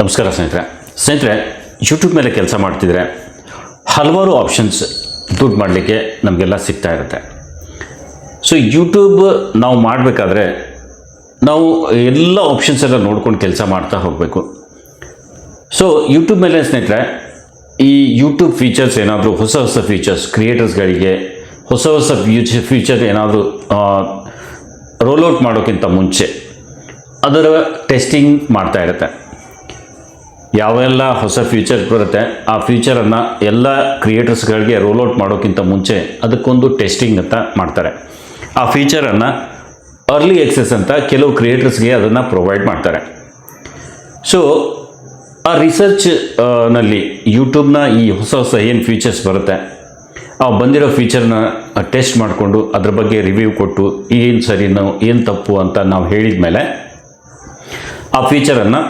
ನಮಸ್ಕಾರ ಸ್ನೇಹಿತರೆ ಯೂಟ್ಯೂಬ್ ಮೇಲೆ ಕೆಲಸ ಮಾಡ್ತಿದ್ರೆ ಹಲವಾರು ಆಪ್ಷನ್ಸ್ ದುಡ್ಡು ಮಾಡಲಿಕ್ಕೆ ನಮಗೆಲ್ಲ ಸಿಗ್ತಾ ಇರುತ್ತೆ. ಸೊ ಯೂಟ್ಯೂಬ್ ನಾವು ಮಾಡಬೇಕಾದ್ರೆ ನಾವು ಎಲ್ಲ ಆಪ್ಷನ್ಸ್ ಎಲ್ಲ ನೋಡ್ಕೊಂಡು ಕೆಲಸ ಮಾಡ್ತಾ ಹೋಗಬೇಕು. ಸೊ ಯೂಟ್ಯೂಬ್ ಮೇಲೆ ಸ್ನೇಹಿತರೆ ಈ ಯೂಟ್ಯೂಬ್ ಫೀಚರ್ಸ್ ಏನಾದರೂ ಹೊಸ ಫೀಚರ್ಸ್ ಕ್ರಿಯೇಟರ್ಸ್ಗಳಿಗೆ ಹೊಸ ಫೀಚರ್ ಏನಾದರೂ ರೋಲ್ಔಟ್ ಮಾಡೋಕ್ಕಿಂತ ಮುಂಚೆ ಅದರ ಟೆಸ್ಟಿಂಗ್ ಮಾಡ್ತಾ ಇರುತ್ತೆ. ಯಾವೆಲ್ಲ ಹೊಸ ಫೀಚರ್ ಬರುತ್ತೆ ಆ ಫೀಚರನ್ನು ಎಲ್ಲ ಕ್ರಿಯೇಟರ್ಸ್ಗಳಿಗೆ ರೋಲ್ಔಟ್ ಮಾಡೋಕ್ಕಿಂತ ಮುಂಚೆ ಅದಕ್ಕೊಂದು ಟೆಸ್ಟಿಂಗ್ ಅಂತ ಮಾಡ್ತಾರೆ. ಆ ಫೀಚರನ್ನು ಅರ್ಲಿ ಎಕ್ಸೆಸ್ ಅಂತ ಕೆಲವು ಕ್ರಿಯೇಟರ್ಸ್ಗೆ ಅದನ್ನು ಪ್ರೊವೈಡ್ ಮಾಡ್ತಾರೆ. ಸೊ ಆ ರಿಸರ್ಚ್ ನಲ್ಲಿ ಯೂಟ್ಯೂಬ್ನ ಈ ಹೊಸ ಏನು ಫೀಚರ್ಸ್ ಬರುತ್ತೆ ಆ ಬಂದಿರೋ ಫೀಚರ್ನ ಟೆಸ್ಟ್ ಮಾಡಿಕೊಂಡು ಅದ್ರ ಬಗ್ಗೆ ರಿವ್ಯೂ ಕೊಟ್ಟು ಏನು ಸರಿನೋ ಏನು ತಪ್ಪು ಅಂತ ನಾವು ಹೇಳಿದ ಮೇಲೆ ಆ ಫೀಚರನ್ನು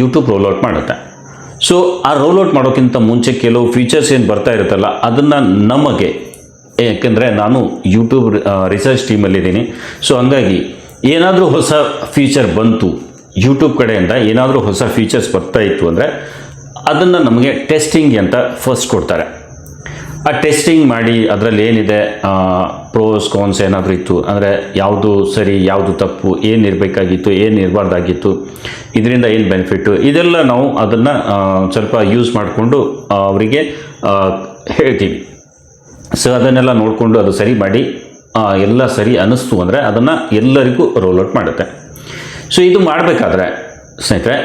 ಯೂಟ್ಯೂಬ್ ರೋಲ್ಔಟ್ ಮಾಡುತ್ತೆ. ಸೊ ಆ ರೋಲ್ಔಟ್ ಮಾಡೋಕ್ಕಿಂತ ಮುಂಚೆ ಕೆಲವು ಫೀಚರ್ಸ್ ಏನು ಬರ್ತಾ ಇರುತ್ತಲ್ಲ ಅದನ್ನು ನಮಗೆ, ಯಾಕೆಂದರೆ ನಾನು ಯೂಟ್ಯೂಬ್ ರಿಸರ್ಚ್ ಟೀಮಲ್ಲಿದ್ದೀನಿ, ಸೊ ಹಂಗಾಗಿ ಏನಾದರೂ ಹೊಸ ಫೀಚರ್ ಬಂತು ಯೂಟ್ಯೂಬ್ ಕಡೆಯಿಂದ ಏನಾದರೂ ಹೊಸ ಫೀಚರ್ಸ್ ಬರ್ತಾ ಇತ್ತು ಅಂದರೆ ಅದನ್ನು ನಮಗೆ ಟೆಸ್ಟಿಂಗ್ ಅಂತ ಫಸ್ಟ್ ಕೊಡ್ತಾರೆ. ಆ ಟೆಸ್ಟಿಂಗ್ ಮಾಡಿ ಅದರಲ್ಲಿ ಏನಿದೆ ಪ್ರೋಸ್ ಕಾನ್ಸ್ ಏನಾದರೂ ಇತ್ತು ಅಂದರೆ ಯಾವುದು ಸರಿ ಯಾವುದು ತಪ್ಪು, ಏನು ಇರಬೇಕಾಗಿತ್ತು ಏನು ಇರಬಾರ್ದಾಗಿತ್ತು, ಇದರಿಂದ ಏನು ಬೆನಿಫಿಟ್ಟು, ಇದೆಲ್ಲ ನಾವು ಅದನ್ನು ಸ್ವಲ್ಪ ಯೂಸ್ ಮಾಡಿಕೊಂಡು ಅವರಿಗೆ ಹೇಳ್ತೀವಿ. ಸೊ ಅದನ್ನೆಲ್ಲ ನೋಡಿಕೊಂಡು ಅದು ಸರಿ ಮಾಡಿ ಎಲ್ಲ ಸರಿ ಅನ್ನಿಸ್ತು ಅಂದರೆ ಅದನ್ನು ಎಲ್ಲರಿಗೂ ರೋಲ್ಔಟ್ ಮಾಡುತ್ತೆ. ಸೊ ಇದು ಮಾಡಬೇಕಾದ್ರೆ ಸ್ನೇಹಿತರೆ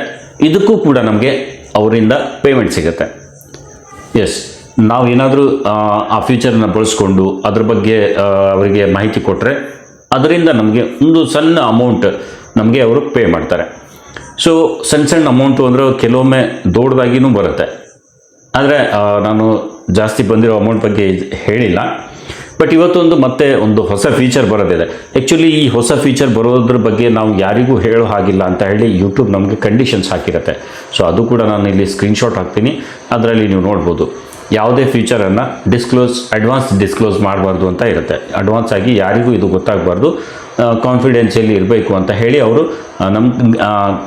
ಇದಕ್ಕೂ ಕೂಡ ನಮಗೆ ಅವರಿಂದ ಪೇಮೆಂಟ್ ಸಿಗುತ್ತೆ. ಎಸ್, ನಾವು ಏನಾದರೂ ಆ ಫೀಚರ್ನ ಬಳಸ್ಕೊಂಡು ಅದ್ರ ಬಗ್ಗೆ ಅವರಿಗೆ ಮಾಹಿತಿ ಕೊಟ್ಟರೆ ಅದರಿಂದ ನಮಗೆ ಒಂದು ಸಣ್ಣ ಅಮೌಂಟ್ ನಮಗೆ ಅವರು ಪೇ ಮಾಡ್ತಾರೆ. ಸೊ ಸಣ್ಣ ಅಮೌಂಟು ಅಂದರೆ ಕೆಲವೊಮ್ಮೆ ದೊಡ್ಡದಾಗಿಯೂ ಬರುತ್ತೆ. ಆದರೆ ನಾನು ಜಾಸ್ತಿ ಬಂದಿರೋ ಅಮೌಂಟ್ ಬಗ್ಗೆ ಹೇಳಿಲ್ಲ. ಬಟ್ ಇವತ್ತೊಂದು ಮತ್ತೆ ಒಂದು ಹೊಸ ಫೀಚರ್ ಬರೋದಿದೆ. ಆ್ಯಕ್ಚುಲಿ ಈ ಹೊಸ ಫೀಚರ್ ಬರೋದ್ರ ಬಗ್ಗೆ ನಾವು ಯಾರಿಗೂ ಹೇಳೋ ಹಾಗಿಲ್ಲ ಅಂತ ಹೇಳಿ ಯೂಟ್ಯೂಬ್ ನಮಗೆ ಕಂಡೀಷನ್ಸ್ ಹಾಕಿರುತ್ತೆ. ಸೊ ಅದು ಕೂಡ ನಾನು ಇಲ್ಲಿ ಸ್ಕ್ರೀನ್ಶಾಟ್ ಹಾಕ್ತೀನಿ, ಅದರಲ್ಲಿ ನೀವು ನೋಡ್ಬೋದು. ಯಾವುದೇ ಫೀಚರನ್ನು ಅಡ್ವಾನ್ಸ್ ಡಿಸ್ಕ್ಲೋಸ್ ಮಾಡಬಾರ್ದು ಅಂತ ಇರುತ್ತೆ. ಅಡ್ವಾನ್ಸ್ ಆಗಿ ಯಾರಿಗೂ ಇದು ಗೊತ್ತಾಗಬಾರ್ದು, ಕಾನ್ಫಿಡೆನ್ಷಿಯಲಿ ಇರಬೇಕು ಅಂತ ಹೇಳಿ ಅವರು ನಮ್ಮ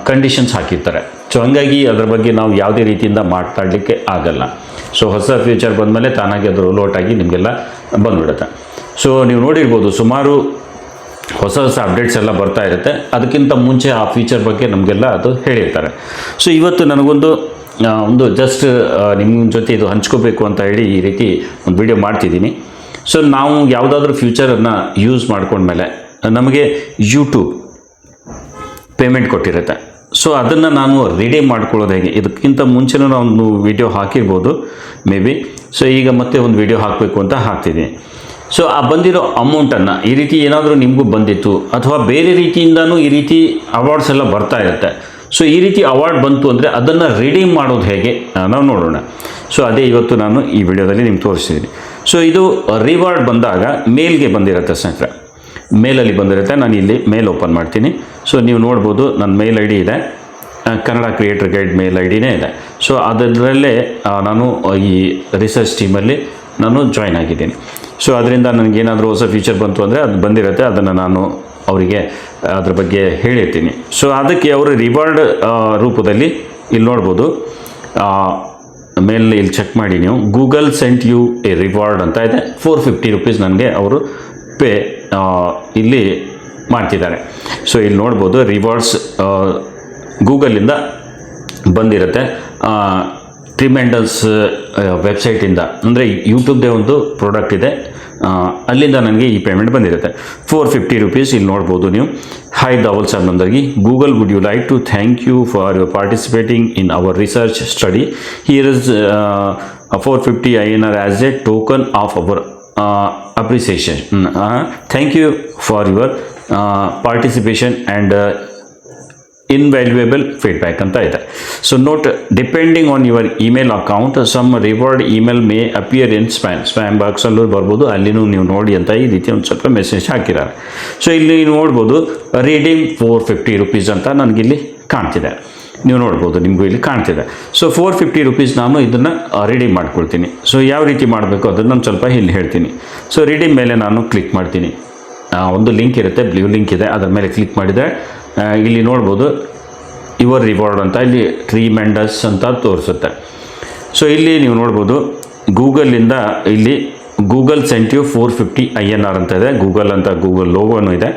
ಕಂಡೀಷನ್ಸ್ ಹಾಕಿರ್ತಾರೆ. ಸೊ ಹಂಗಾಗಿ ಅದರ ಬಗ್ಗೆ ನಾವು ಯಾವುದೇ ರೀತಿಯಿಂದ ಮಾತಾಡಲಿಕ್ಕೆ ಆಗಲ್ಲ. ಸೊ ಹೊಸ ಫೀಚರ್ ಬಂದಮೇಲೆ ತಾನಾಗಿ ಅದು ರೋಲ್ಔಟ್ ಆಗಿ ನಿಮಗೆಲ್ಲ ಬಂದುಬಿಡುತ್ತೆ. ಸೊ ನೀವು ನೋಡಿರ್ಬೋದು ಸುಮಾರು ಹೊಸ ಅಪ್ಡೇಟ್ಸ್ ಎಲ್ಲ ಬರ್ತಾ ಇರುತ್ತೆ. ಅದಕ್ಕಿಂತ ಮುಂಚೆ ಆ ಫೀಚರ್ ಬಗ್ಗೆ ನಮಗೆಲ್ಲ ಅದು ಹೇಳಿರ್ತಾರೆ. ಸೊ ಇವತ್ತು ನನಗೊಂದು ಜಸ್ಟ್ ನಿಮ್ಮ ಜೊತೆ ಇದು ಹಂಚ್ಕೋಬೇಕು ಅಂತ ಹೇಳಿ ಈ ರೀತಿ ಒಂದು ವಿಡಿಯೋ ಮಾಡ್ತಿದ್ದೀನಿ. ಸೊ ನಾವು ಯಾವುದಾದ್ರೂ ಫ್ಯೂಚರನ್ನು ಯೂಸ್ ಮಾಡ್ಕೊಂಡ್ಮೇಲೆ ನಮಗೆ ಯೂಟ್ಯೂಬ್ ಪೇಮೆಂಟ್ ಕೊಟ್ಟಿರುತ್ತೆ. ಸೊ ಅದನ್ನು ನಾನು ರಿಡೀಮ್ ಮಾಡ್ಕೊಳ್ಳೋದು ಹೇಗೆ, ಇದಕ್ಕಿಂತ ಮುಂಚೆನೂ ನಾನು ಒಂದು ವಿಡಿಯೋ ಹಾಕಿರ್ಬೋದು ಮೇ ಬಿ. ಸೊ ಈಗ ಮತ್ತೆ ಒಂದು ವಿಡಿಯೋ ಹಾಕಬೇಕು ಅಂತ ಹಾಕ್ತಿದ್ದೀನಿ. ಸೊ ಆ ಬಂದಿರೋ ಅಮೌಂಟನ್ನು ಈ ರೀತಿ ಏನಾದರೂ ನಿಮಗೂ ಬಂದಿತ್ತು ಅಥವಾ ಬೇರೆ ರೀತಿಯಿಂದನೂ ಈ ರೀತಿ ಅವಾರ್ಡ್ಸ್ ಎಲ್ಲ ಬರ್ತಾ ಇರುತ್ತೆ. ಸೊ ಈ ರೀತಿ ಅವಾರ್ಡ್ ಬಂತು ಅಂದರೆ ಅದನ್ನು ರಿಡೀಮ್ ಮಾಡೋದು ಹೇಗೆ ನಾವು ನೋಡೋಣ. ಸೊ ಅದೇ ಇವತ್ತು ನಾನು ಈ ವಿಡಿಯೋದಲ್ಲಿ ನಿಮ್ಗೆ ತೋರಿಸ್ತಿದ್ದೀನಿ. ಸೊ ಇದು ರಿವಾರ್ಡ್ ಬಂದಾಗ ಮೇಲ್ಗೆ ಬಂದಿರುತ್ತೆ ಸ್ನೇಹಿತರೆ, ಮೇಲಲ್ಲಿ ಬಂದಿರುತ್ತೆ. ನಾನು ಇಲ್ಲಿ ಮೇಲ್ ಓಪನ್ ಮಾಡ್ತೀನಿ. ಸೊ ನೀವು ನೋಡ್ಬೋದು ನನ್ನ ಮೇಲ್ ಐ ಡಿ ಇದೆ, Kannada creator guide mail I ಡಿನೇ ಇದೆ. ಸೊ ಅದರಲ್ಲೇ ನಾನು ಈ ರಿಸರ್ಚ್ ಟೀಮಲ್ಲಿ ನಾನು ಜಾಯ್ನ್ ಆಗಿದ್ದೀನಿ. ಸೊ ಅದರಿಂದ ನನಗೇನಾದರೂ ಹೊಸ ಫೀಚರ್ ಬಂತು ಅಂದರೆ ಅದು ಬಂದಿರುತ್ತೆ, ಅದನ್ನು ನಾನು ಅವರಿಗೆ ಅದ್ರ ಬಗ್ಗೆ ಹೇಳಿರ್ತೀನಿ. ಸೊ ಅದಕ್ಕೆ ಅವರು ರಿವಾರ್ಡ್ ರೂಪದಲ್ಲಿ ಇಲ್ಲಿ ನೋಡ್ಬೋದು, ಮೇಲೆ ಇಲ್ಲಿ ಚೆಕ್ ಮಾಡಿ ನೀವು, Google sent you a reward ಅಂತ ಇದೆ. 450 ರೂಪೀಸ್ ನನಗೆ ಅವರು ಪೇ ಇಲ್ಲಿ ಮಾಡ್ತಿದ್ದಾರೆ. ಸೊ ಇಲ್ಲಿ ನೋಡ್ಬೋದು ರಿವಾರ್ಡ್ಸ್ ಗೂಗಲಿಂದ ಬಂದಿರುತ್ತೆ, ಟ್ರಿಮೆಂಡಸ್ ವೆಬ್ಸೈಟಿಂದ, ಅಂದರೆ ಯೂಟ್ಯೂಬ್ದೇ ಒಂದು ಪ್ರಾಡಕ್ಟ್ ಇದೆ, ಅಲ್ಲಿಂದ ನನಗೆ ಈ ಪೇಮೆಂಟ್ ಬಂದಿರುತ್ತೆ 450 ರೂಪೀಸ್. ಇಲ್ಲಿ ನೋಡ್ಬೋದು ನೀವು. Hi Dawal Saab Nandargi, Google would you like to thank you for your participating in our research study. Here is 450 INR as a token of our appreciation. Thank you for your participation and invaluable feedback ಅಂತ ಇದೆ. So note, depending on your email account some reward email may appear in spam ಬಾಕ್ಸಲ್ಲೂ ಬರ್ಬೋದು, ಅಲ್ಲಿನೂ ನೀವು ನೋಡಿ ಅಂತ ಈ ರೀತಿ ಒಂದು ಸ್ವಲ್ಪ ಮೆಸೇಜ್ ಹಾಕಿದ್ದಾರೆ. ಸೊ ಇಲ್ಲಿ ನೋಡ್ಬೋದು ರೀಡೀಮ್ 450 ರೂಪೀಸ್ ಅಂತ ನನಗಿಲ್ಲಿ ಕಾಣ್ತಿದೆ. ನೀವು ನೋಡ್ಬೋದು, ನಿಮಗೂ ಇಲ್ಲಿ ಕಾಣ್ತಿದೆ. ಸೊ 450 ರೂಪೀಸ್ ನಾನು ಇದನ್ನು ರಿಡೀಮ್ ಮಾಡ್ಕೊಳ್ತೀನಿ. ಸೊ ಯಾವ ರೀತಿ ಮಾಡಬೇಕು ಅದನ್ನು ನಾನು ಸ್ವಲ್ಪ ಇಲ್ಲಿ ಹೇಳ್ತೀನಿ. ಸೊ ರಿಡೀಮ್ ಮೇಲೆ ನಾನು ಕ್ಲಿಕ್ ಮಾಡ್ತೀನಿ. ಒಂದು ಲಿಂಕ್ ಇರುತ್ತೆ, ಬ್ಲೂ ಲಿಂಕ್ ಇದೆ, ಅದರ ಮೇಲೆ ಕ್ಲಿಕ್ ಮಾಡಿದರೆ ಇಲ್ಲಿ ನೋಡ್ಬೋದು ಯುವರ್ ರಿವಾರ್ಡ್ ಅಂತ ಇಲ್ಲಿ ಟ್ರೀಮೆಂಡಸ್ ಅಂತ ತೋರಿಸುತ್ತೆ. ಸೊ ಇಲ್ಲಿ ನೀವು ನೋಡ್ಬೋದು ಗೂಗಲಿಂದ ಇಲ್ಲಿ ಗೂಗಲ್ ಸೆಂಟ್ ಯು 450 INR ಅಂತ ಇದೆ, ಗೂಗಲ್ ಅಂತ ಗೂಗಲ್ ಲೋಗೋನು ಇದೆ.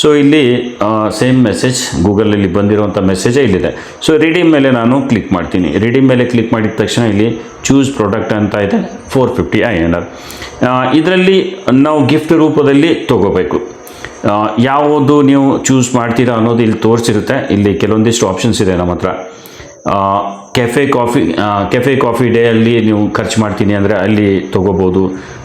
ಸೊ ಇಲ್ಲಿ ಸೇಮ್ ಮೆಸೇಜ್ ಗೂಗಲಲ್ಲಿ ಬಂದಿರುವಂಥ ಮೆಸೇಜೇ ಇಲ್ಲಿದೆ. ಸೊ ರಿಡೀಮ್ ಮೇಲೆ ನಾನು ಕ್ಲಿಕ್ ಮಾಡ್ತೀನಿ. ರಿಡೀಮ್ ಮೇಲೆ ಕ್ಲಿಕ್ ಮಾಡಿದ ತಕ್ಷಣ ಇಲ್ಲಿ ಚೂಸ್ ಪ್ರಾಡಕ್ಟ್ ಅಂತ ಇದೆ, 450 INR. ಇದರಲ್ಲಿ ನಾವು ಗಿಫ್ಟ್ ರೂಪದಲ್ಲಿ ತೊಗೋಬೇಕು. ಯಾವುದು ನೀವು ಚೂಸ್ ಮಾಡ್ತೀರಾ ಅನ್ನೋದು ಇಲ್ಲಿ ತೋರಿಸಿರುತ್ತೆ. ಇಲ್ಲಿ ಕೆಲವೊಂದಿಷ್ಟು ಆಪ್ಷನ್ಸ್ ಇದೆ ನಮ್ಮ ಹತ್ರ. ಕೆಫೆ ಕಾಫಿ ಡೇ ಅಲ್ಲಿ ನೀವು ಖರ್ಚು ಮಾಡ್ತೀನಿ ಅಂದರೆ ಅಲ್ಲಿ ತೊಗೋಬೋದು,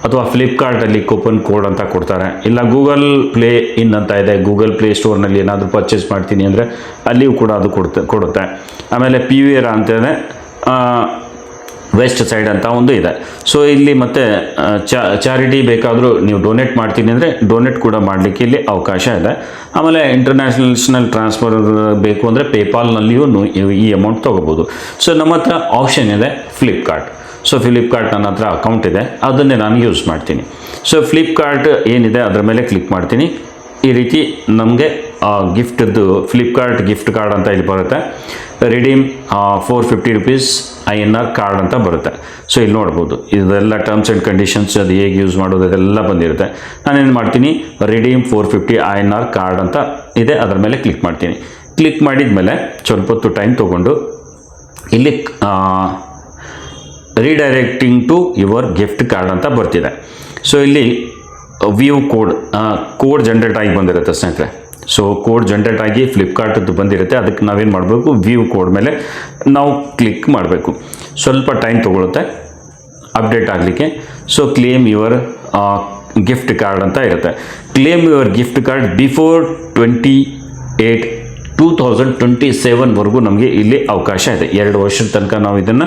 ಅಥವಾ ಫ್ಲಿಪ್ಕಾರ್ಟಲ್ಲಿ ಕೂಪನ್ ಕೋಡ್ ಅಂತ ಕೊಡ್ತಾರೆ, ಇಲ್ಲ ಗೂಗಲ್ ಪ್ಲೇ ಇನ್ ಅಂತ ಇದೆ, ಗೂಗಲ್ ಪ್ಲೇ ಸ್ಟೋರ್ನಲ್ಲಿ ಏನಾದರೂ ಪರ್ಚೇಸ್ ಮಾಡ್ತೀನಿ ಅಂದರೆ ಅಲ್ಲಿಯೂ ಕೂಡ ಅದು ಕೊಡುತ್ತೆ. ಆಮೇಲೆ PVR ಅಂತ ಇದೆ, ವೆಸ್ಟ್ ಸೈಡ್ ಅಂತ ಒಂದು ಇದೆ. ಸೊ ಇಲ್ಲಿ ಮತ್ತೆ ಚಾರಿಟಿ ಬೇಕಾದರೂ ನೀವು ಡೊನೇಟ್ ಮಾಡ್ತೀನಿ ಅಂದರೆ ಡೊನೇಟ್ ಕೂಡ ಮಾಡಲಿಕ್ಕೆ ಇಲ್ಲಿ ಅವಕಾಶ ಇದೆ. ಆಮೇಲೆ ಇಂಟರ್ನ್ಯಾಷನಲ್ ಟ್ರಾನ್ಸ್ಫರ್ ಬೇಕು ಅಂದರೆ ಪೇಪಾಲ್ನಲ್ಲಿಯೂ ಈ ಅಮೌಂಟ್ ತೊಗೋಬೋದು. ಸೊ ನಮ್ಮ ಹತ್ರ ಆಪ್ಷನ್ ಇದೆ ಫ್ಲಿಪ್ಕಾರ್ಟ್. ಸೊ ಫ್ಲಿಪ್ಕಾರ್ಟ್ ನನ್ನ ಹತ್ರ ಅಕೌಂಟ್ ಇದೆ, ಅದನ್ನೇ ನಾನು ಯೂಸ್ ಮಾಡ್ತೀನಿ. ಸೊ ಫ್ಲಿಪ್ಕಾರ್ಟ್ ಏನಿದೆ ಅದರ ಮೇಲೆ ಕ್ಲಿಕ್ ಮಾಡ್ತೀನಿ. ಈ ರೀತಿ ನಮಗೆ ಗಿಫ್ಟದ್ದು ಫ್ಲಿಪ್ಕಾರ್ಟ್ ಗಿಫ್ಟ್ ಕಾರ್ಡ್ ಅಂತ ಇಲ್ಲಿ ಬರುತ್ತೆ. ರಿಡೀಮ್ 450 rupees INR ಕಾರ್ಡ್ ಅಂತ ಬರುತ್ತೆ. ಸೊ ಇಲ್ಲಿ ನೋಡ್ಬೋದು ಇದೆಲ್ಲ ಟರ್ಮ್ಸ್ ಆ್ಯಂಡ್ ಕಂಡೀಷನ್ಸ್, ಅದು ಹೇಗೆ ಯೂಸ್ ಮಾಡೋದು ಅದೆಲ್ಲ ಬಂದಿರುತ್ತೆ. ನಾನೇನು ಮಾಡ್ತೀನಿ, ರಿಡೀಮ್ 450 INR ಕಾರ್ಡ್ ಅಂತ ಇದೆ, ಅದರ ಮೇಲೆ ಕ್ಲಿಕ್ ಮಾಡ್ತೀನಿ. ಕ್ಲಿಕ್ ಮಾಡಿದ ಮೇಲೆ ಸ್ವಲ್ಪ ಹೊತ್ತು ಟೈಮ್ ತೊಗೊಂಡು ಇಲ್ಲಿ ರೀಡೈರೆಕ್ಟಿಂಗ್ ಟು ಯುವರ್ ಗಿಫ್ಟ್ ಕಾರ್ಡ್ ಅಂತ ಬರ್ತಿದೆ. ಸೊ ಇಲ್ಲಿ ವ್ಯೂ ಕೋಡ್ ಜನ್ರೇಟ್ ಆಗಿ ಬಂದಿರುತ್ತೆ ಸ್ನೇಹಿತರೆ. ಸೊ ಕೋಡ್ ಜನ್ರೇಟ್ ಆಗಿ ಫ್ಲಿಪ್ಕಾರ್ಟದ್ದು ಬಂದಿರುತ್ತೆ. ಅದಕ್ಕೆ ನಾವೇನು ಮಾಡಬೇಕು, ವ್ಯೂ ಕೋಡ್ ಮೇಲೆ ನಾವು ಕ್ಲಿಕ್ ಮಾಡಬೇಕು. ಸ್ವಲ್ಪ ಟೈಮ್ ತೊಗೊಳುತ್ತೆ ಅಪ್ಡೇಟ್ ಆಗಲಿಕ್ಕೆ. So claim your gift card ಅಂತ ಇರುತ್ತೆ. Claim your gift card before 2027ವರೆಗೂ ನಮಗೆ ಇಲ್ಲಿ ಅವಕಾಶ ಇದೆ. 2 ವರ್ಷದ ತನಕ ನಾವು ಇದನ್ನು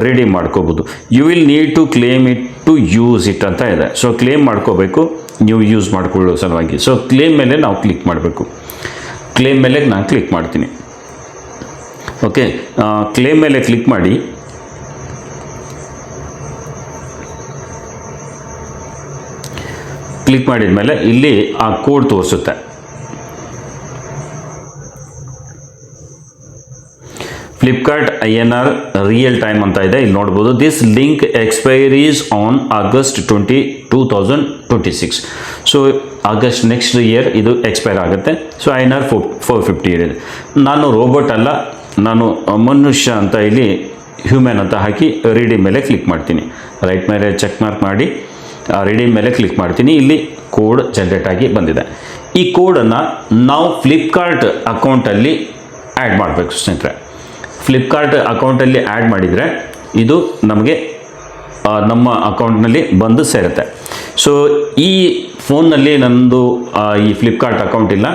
ರೆಡಿ ಮಾಡ್ಕೋಬೋದು. You will need to claim it to use it ಅಂತ ಇದೆ. ಸೊ ಕ್ಲೇಮ್ ಮಾಡ್ಕೋಬೇಕು ನೀವು ಯೂಸ್ ಮಾಡಿಕೊಳ್ಳೋ ಸಲುವಾಗಿ. ಸೊ ಕ್ಲೇಮ್ ಮೇಲೆ ನಾವು ಕ್ಲಿಕ್ ಮಾಡಬೇಕು. ಕ್ಲೇಮ್ ಮೇಲೆ ನಾನು ಕ್ಲಿಕ್ ಮಾಡ್ತೀನಿ. ಓಕೆ, ಕ್ಲೇಮ್ ಮೇಲೆ ಕ್ಲಿಕ್ ಮಾಡಿ ಕ್ಲಿಕ್ ಮಾಡಿದ ಮೇಲೆ ಇಲ್ಲಿ ಆ ಕೋಡ್ ತೋರಿಸುತ್ತೆ. ಫ್ಲಿಪ್ಕಾರ್ಟ್ INR ರಿಯಲ್ ಟೈಮ್ ಅಂತ ಇದೆ, ಇಲ್ಲಿ ನೋಡ್ಬೋದು. This link expires on August 20, 2026. So August next year ಇದು ಎಕ್ಸ್ಪೈರ್ ಆಗುತ್ತೆ. ಸೊ INR 450 ಇದೆ. ನಾನು ರೋಬೋಟ್ ಅಲ್ಲ, ನಾನು ಮನುಷ್ಯ ಅಂತ ಇಲ್ಲಿ ಹ್ಯೂಮನ್ ಅಂತ ಹಾಕಿ ರಿಡೀಮ್ ಮೇಲೆ ಕ್ಲಿಕ್ ಮಾಡ್ತೀನಿ. ರೈಟ್ ಮೇಲೆ ಚೆಕ್ ಮಾರ್ಕ್ ಮಾಡಿ ರಿಡೀಮ್ ಮೇಲೆ ಕ್ಲಿಕ್ ಮಾಡ್ತೀನಿ. ಇಲ್ಲಿ ಕೋಡ್ ಜನ್ರೇಟ್ ಆಗಿ ಬಂದಿದೆ. ಈ ಕೋಡನ್ನು ನಾವು ಫ್ಲಿಪ್ಕಾರ್ಟ್ ಅಕೌಂಟಲ್ಲಿ ಆ್ಯಡ್ ಮಾಡಬೇಕು ಸ್ನೇಹಿತರೆ. ಫ್ಲಿಪ್ಕಾರ್ಟ್ ಅಕೌಂಟಲ್ಲಿ ಆ್ಯಡ್ ಮಾಡಿದರೆ ಇದು ನಮಗೆ ನಮ್ಮ ಅಕೌಂಟ್ನಲ್ಲಿ ಬಂದು ಸೇರುತ್ತೆ. ಸೊ ಈ ಫೋನ್ನಲ್ಲಿ ನನ್ನದು ಈ ಫ್ಲಿಪ್ಕಾರ್ಟ್ ಅಕೌಂಟ್ ಇಲ್ಲ,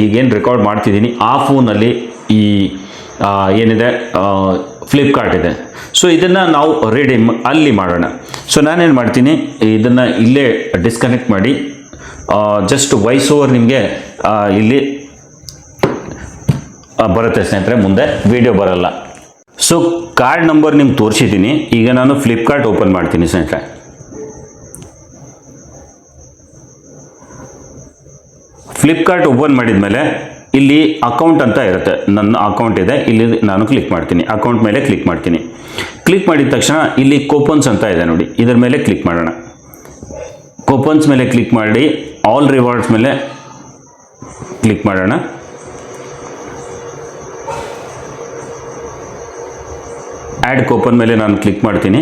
ಈಗೇನು ರೆಕಾರ್ಡ್ ಮಾಡ್ತಿದ್ದೀನಿ ಆ ಫೋನಲ್ಲಿ ಈ ಏನಿದೆ ಫ್ಲಿಪ್ಕಾರ್ಟ್ ಇದೆ. ಸೊ ಇದನ್ನು ನಾವು ರಿಡೀಮ್ ಅಲ್ಲಿ ಮಾಡೋಣ. ಸೊ ನಾನೇನು ಮಾಡ್ತೀನಿ, ಇದನ್ನು ಇಲ್ಲೇ ಡಿಸ್ಕನೆಕ್ಟ್ ಮಾಡಿ ಜಸ್ಟ್ ವಾಯ್ಸ್ ಓವರ್ ನಿಮಗೆ ಇಲ್ಲಿ ಬರುತ್ತೆ ಸ್ನೇಹಿತರೆ, ಮುಂದೆ ವಿಡಿಯೋ ಬರಲ್ಲ. ಸೊ ಕಾರ್ಡ್ ನಂಬರ್ ನಿಮ್ಗೆ ತೋರಿಸಿದ್ದೀನಿ. ಈಗ ನಾನು ಫ್ಲಿಪ್ಕಾರ್ಟ್ ಓಪನ್ ಮಾಡ್ತೀನಿ ಸ್ನೇಹಿತರೆ. ಫ್ಲಿಪ್ಕಾರ್ಟ್ ಓಪನ್ ಮಾಡಿದ ಮೇಲೆ ಇಲ್ಲಿ ಅಕೌಂಟ್ ಅಂತ ಇರುತ್ತೆ, ನನ್ನ ಅಕೌಂಟ್ ಇದೆ, ಇಲ್ಲಿ ನಾನು ಕ್ಲಿಕ್ ಮಾಡ್ತೀನಿ. ಅಕೌಂಟ್ ಮೇಲೆ ಕ್ಲಿಕ್ ಮಾಡ್ತೀನಿ. ಕ್ಲಿಕ್ ಮಾಡಿದ ತಕ್ಷಣ ಇಲ್ಲಿ ಕೂಪನ್ಸ್ ಅಂತ ಇದೆ ನೋಡಿ, ಇದರ ಮೇಲೆ ಕ್ಲಿಕ್ ಮಾಡೋಣ. ಕೂಪನ್ಸ್ ಮೇಲೆ ಕ್ಲಿಕ್ ಮಾಡಿ ಆಲ್ ರಿವಾರ್ಡ್ಸ್ ಮೇಲೆ ಕ್ಲಿಕ್ ಮಾಡೋಣ. ಆ್ಯಡ್ ಕೂಪನ್ ಮೇಲೆ ನಾನು ಕ್ಲಿಕ್ ಮಾಡ್ತೀನಿ.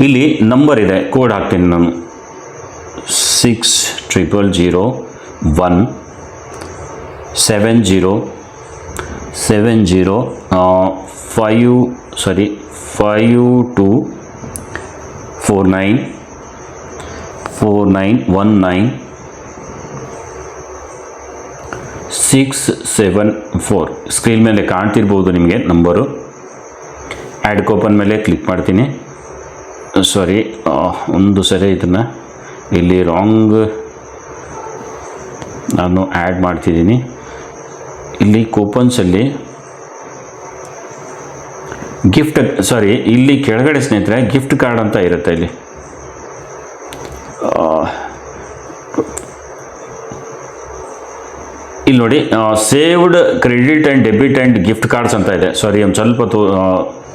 ಇಲ್ಲಿ ನಂಬರ್ ಇದೆ, ಕೋಡ್ ಹಾಕ್ತೀನಿ ನಾನು 6272524949 ಸ್ಕ್ರೀನ್ ಮೇಲೆ ಕಾಣ್ತಿರ್ಬೋದು ನಿಮಗೆ ನಂಬರು. ಆ್ಯಡ್ ಕೂಪನ್ ಮೇಲೆ ಕ್ಲಿಕ್ ಮಾಡ್ತೀನಿ. ಸಾರಿ, ಒಂದು ಸರಿ ಇದನ್ನು ಇಲ್ಲಿ ರಾಂಗ್ ನಾನು ಆ್ಯಡ್ ಮಾಡ್ತಿದ್ದೀನಿ. ಇಲ್ಲಿ ಕೂಪನ್ಸಲ್ಲಿ ಗಿಫ್ಟ್, ಸಾರಿ ಇಲ್ಲಿ ಕೆಳಗಡೆ ಸ್ನೇಹಿತರೆ ಗಿಫ್ಟ್ ಕಾರ್ಡ್ ಅಂತ ಇರುತ್ತೆ. ಇಲ್ಲಿ ಇಲ್ಲಿ ನೋಡಿ saved credit and debit and gift cards ಅಂತ ಇದೆ. ಸಾರಿ, ಒಂದು ಸ್ವಲ್ಪ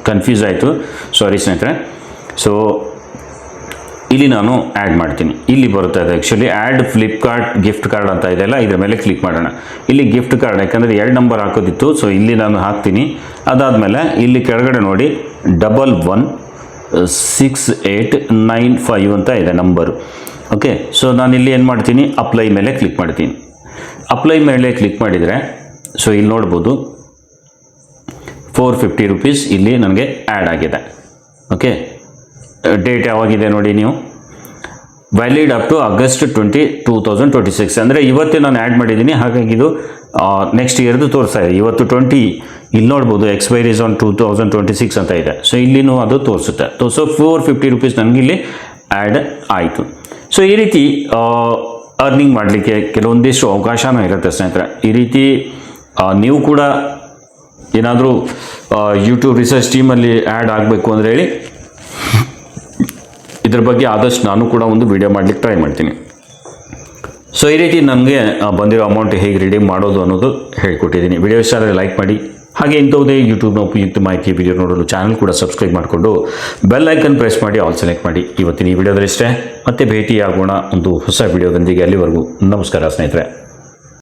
ಕನ್ಫ್ಯೂಸ್ ಆಯಿತು, ಸಾರಿ ಸ್ನೇಹಿತರೆ. ಸೊ ಇಲ್ಲಿ ನಾನು ಆ್ಯಡ್ ಮಾಡ್ತೀನಿ. ಇಲ್ಲಿ ಬರುತ್ತೆ ಅದು actually add Flipkart gift card ಅಂತ ಇದೆಯಲ್ಲ, ಇದ್ರ ಮೇಲೆ ಕ್ಲಿಕ್ ಮಾಡೋಣ. ಇಲ್ಲಿ ಗಿಫ್ಟ್ ಕಾರ್ಡ್ ಯಾಕಂದರೆ 2 ನಂಬರ್ ಹಾಕೋದಿತ್ತು, ಸೊ ಇಲ್ಲಿ ನಾನು ಹಾಕ್ತೀನಿ. ಅದಾದಮೇಲೆ ಇಲ್ಲಿ ಕೆಳಗಡೆ ನೋಡಿ 116895 ಅಂತ ಇದೆ ನಂಬರು. ಓಕೆ, ಸೊ ನಾನು ಇಲ್ಲಿ ಏನು ಮಾಡ್ತೀನಿ, ಅಪ್ಲೈ ಮೇಲೆ ಕ್ಲಿಕ್ ಮಾಡ್ತೀನಿ. ಅಪ್ಲೈ ಮೇಲೆ ಕ್ಲಿಕ್ ಮಾಡಿದರೆ ಸೊ ಇಲ್ಲಿ ನೋಡ್ಬೋದು 450 ರೂಪೀಸ್ ಇಲ್ಲಿ ನನಗೆ ಆ್ಯಡ್ ಆಗಿದೆ. ಓಕೆ, ಡೇಟ್ ಯಾವಾಗಿದೆ ನೋಡಿ ನೀವು, ವ್ಯಾಲಿಡ್ ಅಪ್ ಟು ಆಗಸ್ಟ್ 20, 2026 ಅಂದರೆ ಇವತ್ತೇ ನಾನು ಆ್ಯಡ್ ಮಾಡಿದ್ದೀನಿ. ಹಾಗಾಗಿ ಇದು ನೆಕ್ಸ್ಟ್ ಇಯರ್ದು ತೋರಿಸ್ತಾ ಇದೆ. ಇವತ್ತು 20, ಇಲ್ಲಿ ನೋಡ್ಬೋದು ಎಕ್ಸ್ಪೈರೀಸ್ ಆನ್ 2026 ಅಂತ ಇದೆ. ಸೊ ಇಲ್ಲಿನೂ ಅದು ತೋರಿಸುತ್ತೆ. ಸೊ 450 ರೂಪೀಸ್ ನನಗೆ ಇಲ್ಲಿ ಆ್ಯಡ್ ಆಯಿತು. ಸೊ ಈ ರೀತಿ ಅರ್ನಿಂಗ್ ಮಾಡಲಿಕ್ಕೆ ಕೆಲವೊಂದಿಷ್ಟು ಅವಕಾಶನೂ ಇರುತ್ತೆ ಸ್ನೇಹಿತರೆ. ಈ ರೀತಿ ನೀವು ಕೂಡ ಏನಾದರೂ ಯೂಟ್ಯೂಬ್ ರಿಸರ್ಚ್ ಟೀಮಲ್ಲಿ ಆ್ಯಡ್ ಆಗಬೇಕು ಅಂದರೆ ಹೇಳಿ, ಇದ್ರ ಬಗ್ಗೆ ಆದಷ್ಟು ನಾನು ಕೂಡ ಒಂದು ವಿಡಿಯೋ ಮಾಡಲಿಕ್ಕೆ ಟ್ರೈ ಮಾಡ್ತೀನಿ. ಸೊ ಈ ರೀತಿ ನನಗೆ ಬಂದಿರೋ ಅಮೌಂಟ್ ಹೇಗೆ ರಿಡೀಮ್ ಮಾಡೋದು ಅನ್ನೋದು ಹೇಳ್ಕೊಟ್ಟಿದ್ದೀನಿ. ವಿಡಿಯೋ ಇಷ್ಟ ಆದರೆ ಲೈಕ್ ಮಾಡಿ. ಹಾಗೆ ಇಂಥವುದೇ ಯೂಟ್ಯೂಬ್ನ ಉಪಯುಕ್ತ ಮಾಹಿತಿ ವಿಡಿಯೋ ನೋಡಲು ಚಾನಲ್ ಕೂಡ ಸಬ್ಸ್ಕ್ರೈಬ್ ಮಾಡಿಕೊಂಡು ಬೆಲ್ ಐಕನ್ ಪ್ರೆಸ್ ಮಾಡಿ ಆಲ್ ಸೆಲೆಕ್ಟ್ ಮಾಡಿ. ಇವತ್ತಿನ ಈ ವಿಡಿಯೋದಲ್ಲಿ ಇಷ್ಟೇ, ಮತ್ತೆ ಭೇಟಿಯಾಗೋಣ ಒಂದು ಹೊಸ ವಿಡಿಯೋದೊಂದಿಗೆ. ಅಲ್ಲಿವರೆಗೂ ನಮಸ್ಕಾರ ಸ್ನೇಹಿತರೆ.